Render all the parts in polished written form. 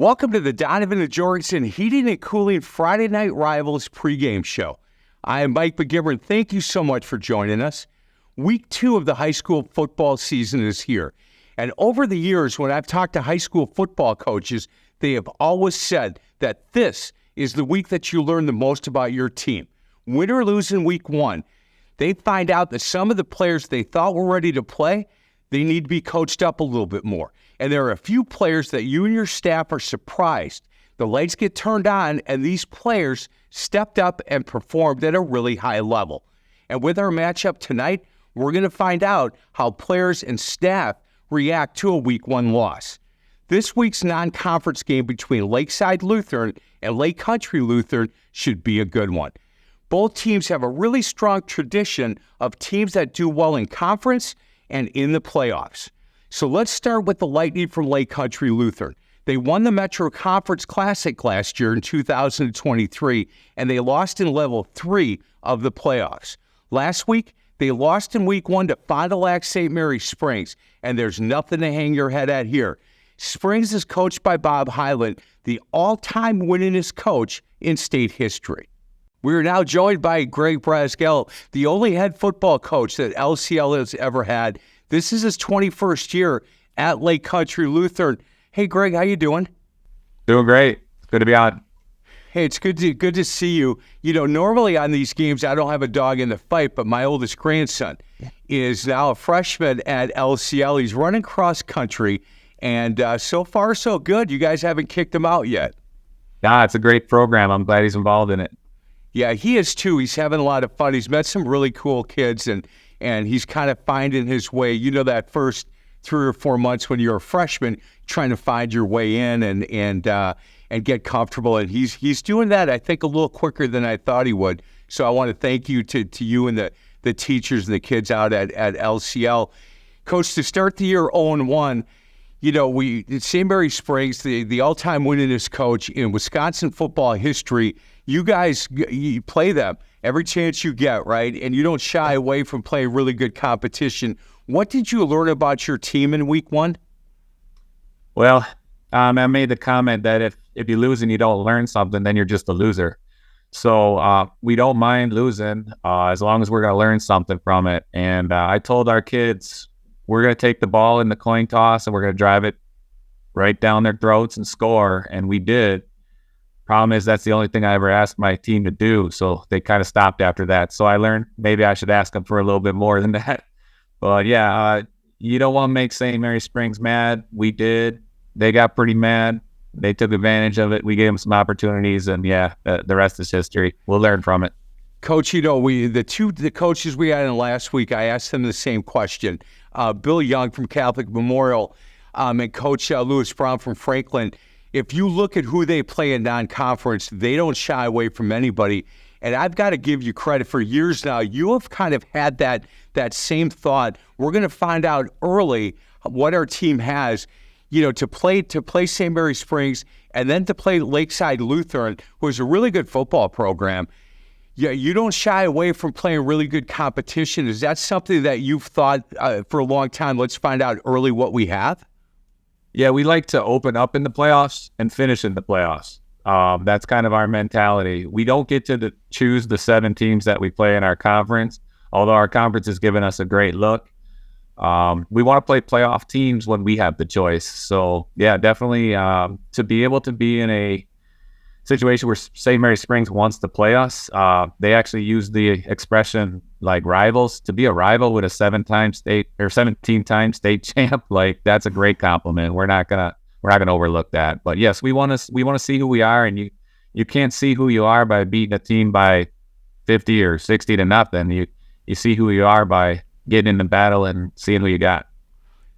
Welcome to the Donovan and Jorgensen Heating and Cooling Friday Night Rivals pregame show. I am Mike McGivern. Thank you so much for joining us. Week 2 of the high school football season is here. And over the years, when I've talked to high school football coaches, they have always said that this is the week that you learn the most about your team. Win or lose in week 1, they find out that some of the players they thought were ready to play, they need to be coached up a little bit more. And there are a few players that you and your staff are surprised. The lights get turned on, and these players stepped up and performed at a really high level. And with our matchup tonight, we're going to find out how players and staff react to a Week 1 loss. This week's non-conference game between Lakeside Lutheran and Lake Country Lutheran should be a good one. Both teams have a really strong tradition of teams that do well in conference and in the playoffs. So let's start with the Lightning from Lake Country Lutheran. They won the Metro Conference Classic last year in 2023, and they lost in level 3 of the playoffs. Last week, they lost in week 1 to Fond du Lac St. Mary Springs, and there's nothing to hang your head at here. Springs is coached by Bob Hyland, the all-time winningest coach in state history. We are now joined by Greg Brazgel, the only head football coach that LCL has ever had. This is his 21st year at Lake Country Lutheran. Hey, Greg, how you doing? Doing great. It's good to be on. Hey, it's good to see you. You know, normally on these games, I don't have a dog in the fight, but my oldest grandson is now a freshman at LCL. He's running cross country, and so far, so good. You guys haven't kicked him out yet. Nah, it's a great program. I'm glad he's involved in it. Yeah, he is too. He's having a lot of fun. He's met some really cool kids, and he's kind of finding his way. You know, that first 3 or 4 months when you're a freshman, trying to find your way in and get comfortable. And he's doing that, I think, a little quicker than I thought he would. So I want to thank you to you and the teachers and the kids out at LCL. Coach, to start the year 0-1, you know, St. Mary Springs, the all-time winningest coach in Wisconsin football history. You guys, you play them every chance you get, right? And you don't shy away from playing really good competition. What did you learn about your team in week 1? Well, I made the comment that if you lose and you don't learn something, then you're just a loser. So we don't mind losing as long as we're going to learn something from it. And I told our kids, we're going to take the ball in the coin toss and we're going to drive it right down their throats and score. And we did. Problem is, that's the only thing I ever asked my team to do. So they kind of stopped after that. So I learned maybe I should ask them for a little bit more than that. But yeah, you don't want to make St. Mary Springs mad. We did. They got pretty mad. They took advantage of it. We gave them some opportunities, and yeah, the rest is history. We'll learn from it. Coach, you know, the coaches we had in last week, I asked them the same question. Bill Young from Catholic Memorial and Coach Lewis Brown from Franklin. If you look at who they play in non-conference, they don't shy away from anybody. And I've got to give you credit. For years now, you have kind of had that same thought. We're going to find out early what our team has, you know, to play St. Mary Springs and then to play Lakeside Lutheran, who is a really good football program. Yeah, you don't shy away from playing really good competition. Is that something that you've thought for a long time? Let's find out early what we have. Yeah, we like to open up in the playoffs and finish in the playoffs. That's kind of our mentality. We don't get to choose the 7 teams that we play in our conference, although our conference has given us a great look. We want to play playoff teams when we have the choice. So, yeah, definitely to be able to be in a situation where St. Mary Springs wants to play us, they actually use the expression like rivals. To be a rival with a 17-time state champ, like that's a great compliment. We're not gonna overlook that. But yes, we want to see who we are, and you can't see who you are by beating a team by 50 or 60 to nothing. You see who you are by getting in the battle and seeing who you got.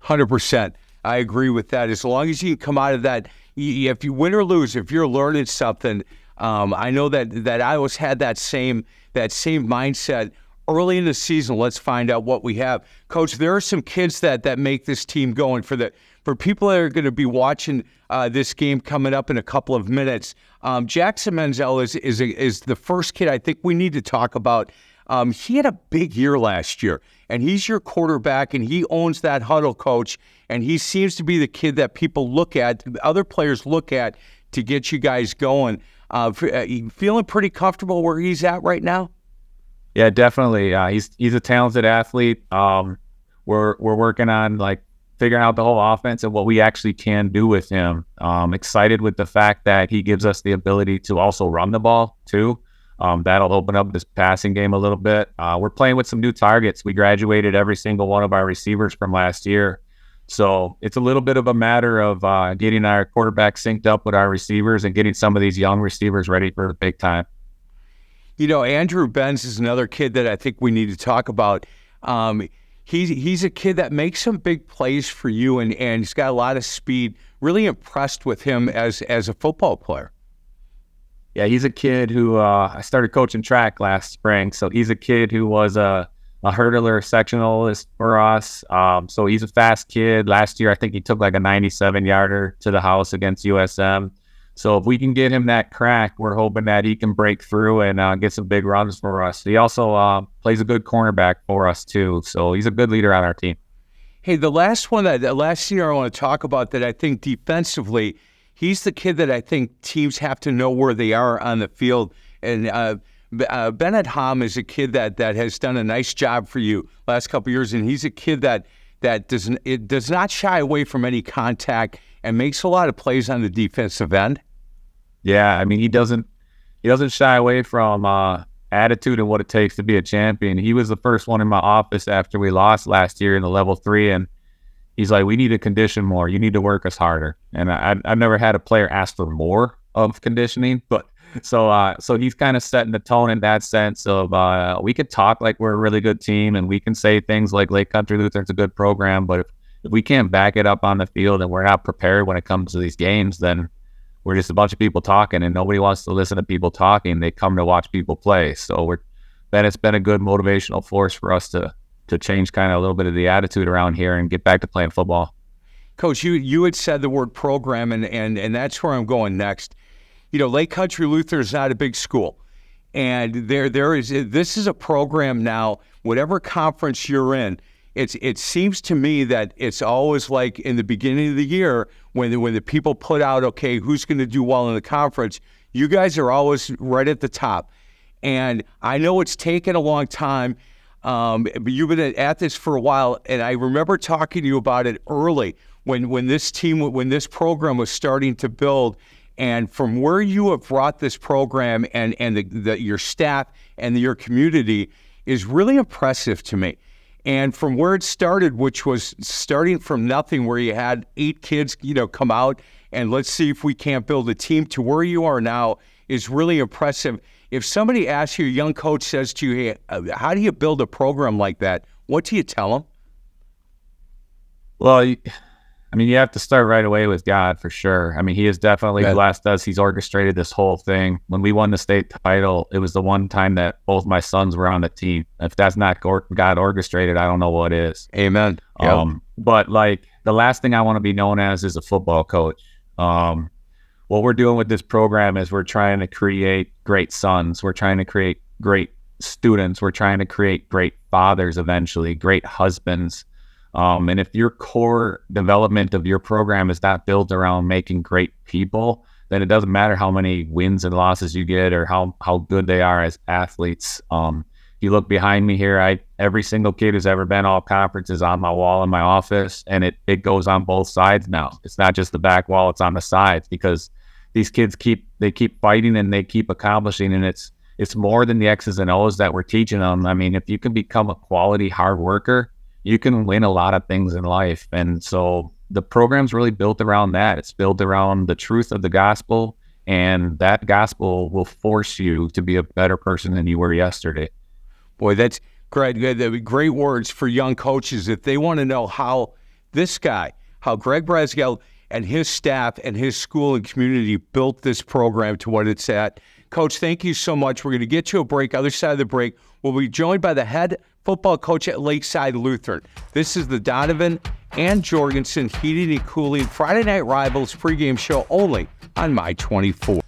100%. I agree with that. As long as you can come out of that, if you win or lose, if you're learning something, I know that I always had that same mindset early in the season. Let's find out what we have. Coach, there are some kids that make this team going. For people that are going to be watching this game coming up in a couple of minutes, Jackson Menzel is the first kid I think we need to talk about. He had a big year last year, and he's your quarterback, and he owns that huddle, Coach, and he seems to be the kid that people look at, other players look at to get you guys going. Feeling pretty comfortable where he's at right now? Yeah, definitely. He's a talented athlete. We're working on figuring out the whole offense and what we actually can do with him. Excited with the fact that he gives us the ability to also run the ball too. That'll open up this passing game a little bit. We're playing with some new targets. We graduated every single one of our receivers from last year. So it's a little bit of a matter of getting our quarterback synced up with our receivers and getting some of these young receivers ready for the big time. Andrew Benz is another kid that I think we need to talk about. He's a kid that makes some big plays for you, and he's got a lot of speed. Really impressed with him as a football player. Yeah, he's a kid who I started coaching track last spring, so he's a kid who was a hurdler sectionalist for us. So he's a fast kid. Last year, I think he took a 97-yarder to the house against USM. So if we can get him that crack, we're hoping that he can break through and get some big runs for us. He also plays a good cornerback for us too. So he's a good leader on our team. Hey, the last senior I want to talk about that I think defensively, he's the kid that I think teams have to know where they are on the field. And Bennett Hom is a kid that has done a nice job for you last couple of years, and he's a kid that does not shy away from any contact and makes a lot of plays on the defensive end. Yeah, I mean, he doesn't shy away from attitude and what it takes to be a champion. He was the first one in my office after we lost last year in the level 3, and he's like, "We need to condition more. You need to work us harder." And I've never had a player ask for more of conditioning, but so he's kind of setting the tone in that sense of we could talk like we're a really good team, and we can say things like Lake Country Lutheran's a good program, but if we can't back it up on the field and we're not prepared when it comes to these games, then we're just a bunch of people talking, and nobody wants to listen to people talking. They come to watch people play. So it's been a good motivational force for us to change kind of a little bit of the attitude around here and get back to playing football. Coach, you had said the word program, and that's where I'm going next. Lake Country Lutheran is not a big school, and this is a program now. Whatever conference you're in, it seems to me that it's always like in the beginning of the year when the people put out, okay, who's going to do well in the conference, you guys are always right at the top. And I know it's taken a long time, but you've been at this for a while, and I remember talking to you about it early when this program was starting to build. And from where you have brought this program and your staff and your community is really impressive to me. And from where it started, which was starting from nothing, where you had 8 kids, come out and let's see if we can't build a team, to where you are now is really impressive. If somebody asks you, a young coach says to you, hey, how do you build a program like that? What do you tell them? Well, you have to start right away with God for sure. I mean, he has definitely blessed us. He's orchestrated this whole thing. When we won the state title, it was the one time that both my sons were on the team. If that's not God orchestrated, I don't know what is. Amen. But the last thing I want to be known as is a football coach. What we're doing with this program is we're trying to create great sons. We're trying to create great students. We're trying to create great fathers eventually, great husbands. And if your core development of your program is not built around making great people, then it doesn't matter how many wins and losses you get or how good they are as athletes. You look behind me here, every single kid who's ever been all conference is on my wall in my office, and it goes on both sides now. It's not just the back wall, it's on the sides, because these kids keep fighting and they keep accomplishing, and it's more than the X's and O's that we're teaching them. I mean, if you can become a quality hard worker, you can win a lot of things in life. And so the program's really built around that. It's built around the truth of the gospel, and that gospel will force you to be a better person than you were yesterday. Boy, that's great. Great words for young coaches. If they want to know how Greg Brazgel and his staff and his school and community built this program to what it's at. Coach, thank you so much. We're going to get to a break. Other side of the break, we'll be joined by the head football coach at Lakeside Lutheran. This is the Donovan and Jorgensen Heating and Cooling Friday Night Rivals pregame show only on My 24.